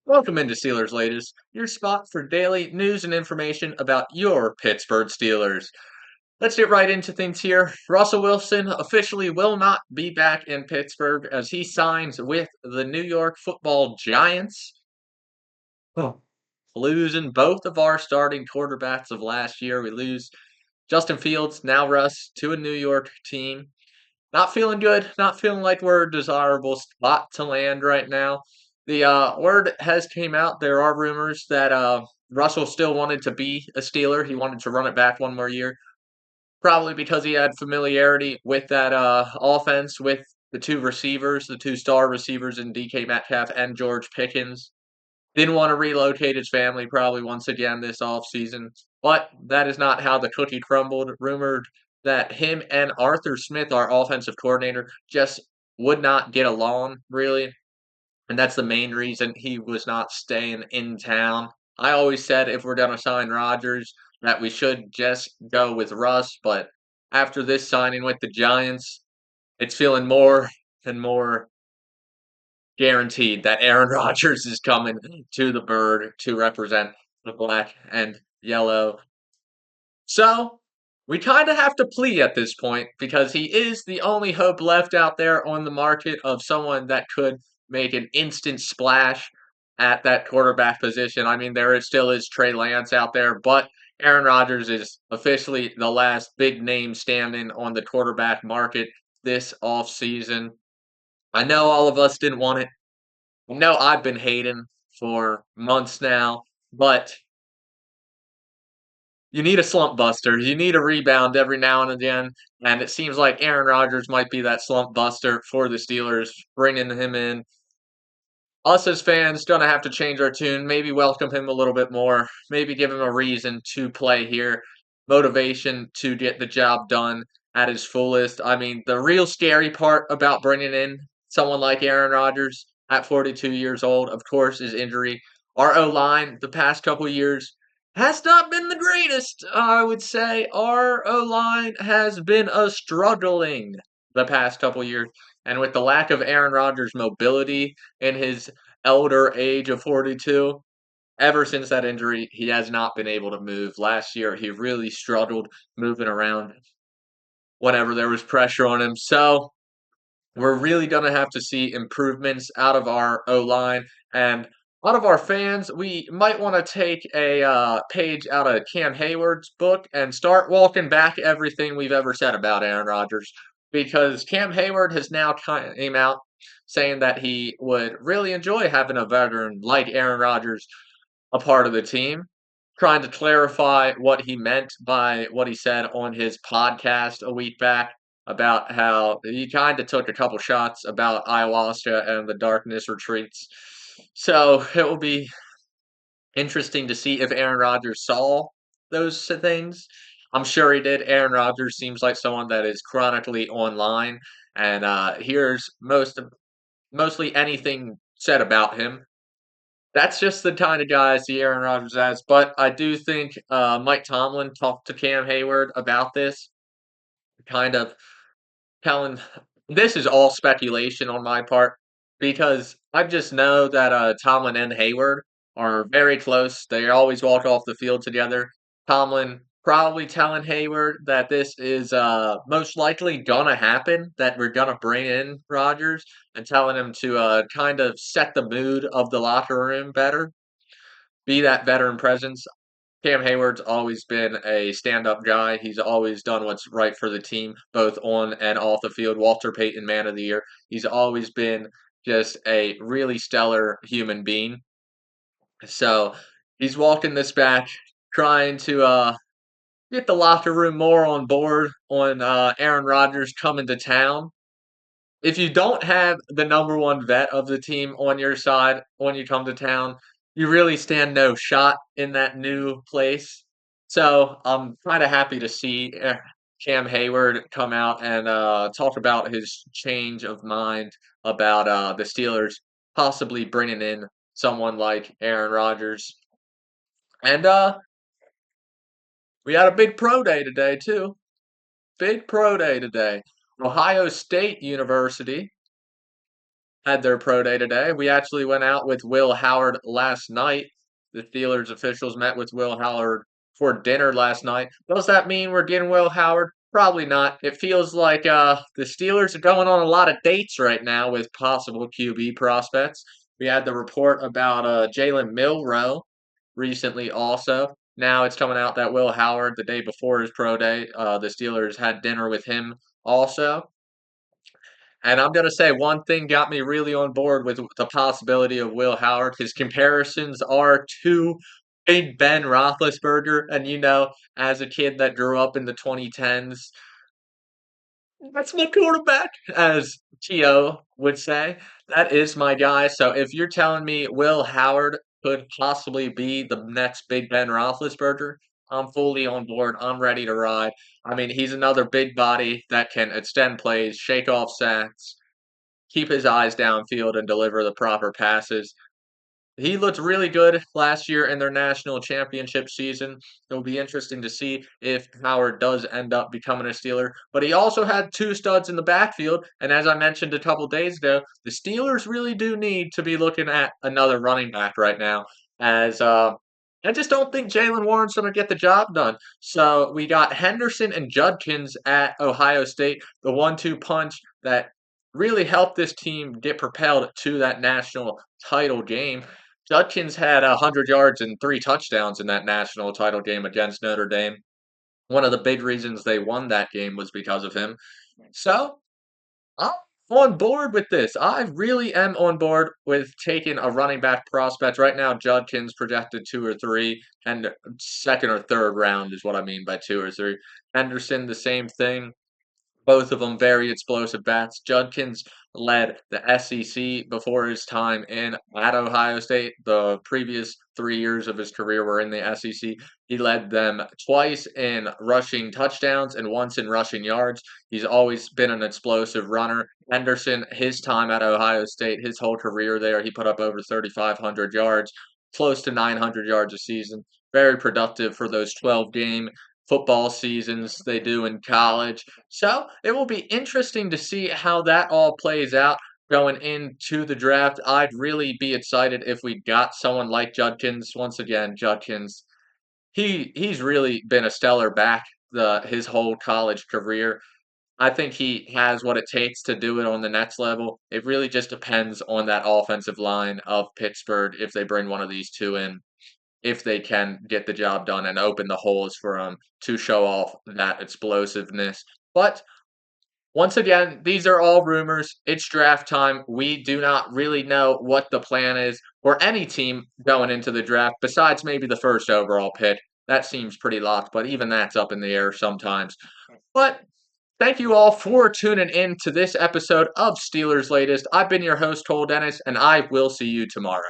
Welcome into Steelers Latest, your spot for daily news and information about your Pittsburgh Steelers. Let's get right into things here. Russell Wilson officially will not be back in Pittsburgh as he signs with the New York Football Giants. Oh. Losing both of our starting quarterbacks of last year. We lose Justin Fields, now Russ, to a New York team. Not feeling good. Not feeling like we're a desirable spot to land right now. The word has came out. There are rumors that Russell still wanted to be a Steeler. He wanted to run it back one more year, probably because he had familiarity with that offense with the two receivers, the two star receivers in DK Metcalf and George Pickens. Didn't want to relocate his family probably once again this offseason. But that is not how the cookie crumbled. Rumored that him and Arthur Smith, our offensive coordinator, just would not get along, really. And that's the main reason he was not staying in town. I always said if we're going to sign Rodgers, that we should just go with Russ. But after this signing with the Giants, it's feeling more and more guaranteed that Aaron Rodgers is coming to the Bird to represent the black and yellow. So we kind of have to plea at this point because he is the only hope left out there on the market of someone that could make an instant splash at that quarterback position. I mean, still is Trey Lance out there, but Aaron Rodgers is officially the last big name standing on the quarterback market this offseason. I know all of us didn't want it. No, I've been hating for months now, but you need a slump buster. You need a rebound every now and again, and it seems like Aaron Rodgers might be that slump buster for the Steelers, bringing him in. Us as fans gonna have to change our tune, maybe welcome him a little bit more, maybe give him a reason to play here, motivation to get the job done at his fullest. I mean, the real scary part about bringing in someone like Aaron Rodgers at 42 years old, of course, is injury. Our O-line the past couple years has not been the greatest, I would say. Our O-line has been a struggling the past couple years. And with the lack of Aaron Rodgers' mobility in his elder age of 42, ever since that injury, he has not been able to move. Last year, he really struggled moving around whenever there was pressure on him. So we're really going to have to see improvements out of our O-line and out of our fans. We might want to take a page out of Cam Hayward's book and start walking back everything we've ever said about Aaron Rodgers, because Cam Hayward has now came out saying that he would really enjoy having a veteran like Aaron Rodgers a part of the team, trying to clarify what he meant by what he said on his podcast a week back about how he kind of took a couple shots about ayahuasca and the darkness retreats. So it will be interesting to see if Aaron Rodgers saw those things. I'm sure he did. Aaron Rodgers seems like someone that is chronically online and hears mostly anything said about him. That's just the kind of guy I see Aaron Rodgers as. But I do think Mike Tomlin talked to Cam Hayward about this, kind of telling this is all speculation on my part because I just know that Tomlin and Hayward are very close. They always walk off the field together. Tomlin probably telling Hayward that this is most likely gonna happen, that we're gonna bring in Rodgers, and telling him to kind of set the mood of the locker room better, be that veteran presence. Cam Hayward's always been a stand-up guy. He's always done what's right for the team, both on and off the field. Walter Payton, Man of the Year. He's always been just a really stellar human being. So he's walking this back, trying to get the locker room more on board on Aaron Rodgers coming to town. If you don't have the number one vet of the team on your side when you come to town, you really stand no shot in that new place. So I'm kind of happy to see Cam Hayward come out and talk about his change of mind about the Steelers possibly bringing in someone like Aaron Rodgers. And we had a big pro day today, too. Big pro day today. Ohio State University had their pro day today. We actually went out with Will Howard last night. The Steelers officials met with Will Howard for dinner last night. Does that mean we're getting Will Howard? Probably not. It feels like the Steelers are going on a lot of dates right now with possible QB prospects. We had the report about Jalen Milroe recently also. Now it's coming out that Will Howard, the day before his pro day, the Steelers had dinner with him also. And I'm gonna say one thing got me really on board with the possibility of Will Howard. His comparisons are to Big Ben Roethlisberger, and as a kid that grew up in the 2010s, that's my quarterback, as T.O. would say. That is my guy. So if you're telling me Will Howard could possibly be the next Big Ben Roethlisberger, I'm fully on board. I'm ready to ride. I mean, he's another big body that can extend plays, shake off sacks, keep his eyes downfield, and deliver the proper passes. He looked really good last year in their national championship season. It'll be interesting to see if Howard does end up becoming a Steeler. But he also had two studs in the backfield. And as I mentioned a couple days ago, the Steelers really do need to be looking at another running back right now. As I just don't think Jalen Warren's going to get the job done. So we got Henderson and Judkins at Ohio State, the 1-2 punch that really helped this team get propelled to that national title game. Judkins had 100 yards and 3 touchdowns in that national title game against Notre Dame. One of the big reasons they won that game was because of him. So, I'm on board with this. I really am on board with taking a running back prospect. Right now, Judkins projected 2 or 3, and second or third round is what I mean by 2 or 3. Henderson, the same thing. Both of them very explosive bats. Judkins led the SEC before his time at Ohio State. The previous 3 years of his career were in the SEC. He led them twice in rushing touchdowns and once in rushing yards. He's always been an explosive runner. Henderson, his time at Ohio State, his whole career there, he put up over 3,500 yards, close to 900 yards a season. Very productive for those 12-game football seasons they do in college. So it will be interesting to see how that all plays out going into the draft. I'd really be excited if we got someone like Judkins. Once again, Judkins, he's really been a stellar back his whole college career. I think he has what it takes to do it on the next level. It really just depends on that offensive line of Pittsburgh if they bring one of these two in, if they can get the job done and open the holes for him to show off that explosiveness. But once again, these are all rumors. It's draft time. We do not really know what the plan is for any team going into the draft, besides maybe the first overall pick. That seems pretty locked, but even that's up in the air sometimes. But thank you all for tuning in to this episode of Steelers Latest. I've been your host, Cole Denis, and I will see you tomorrow.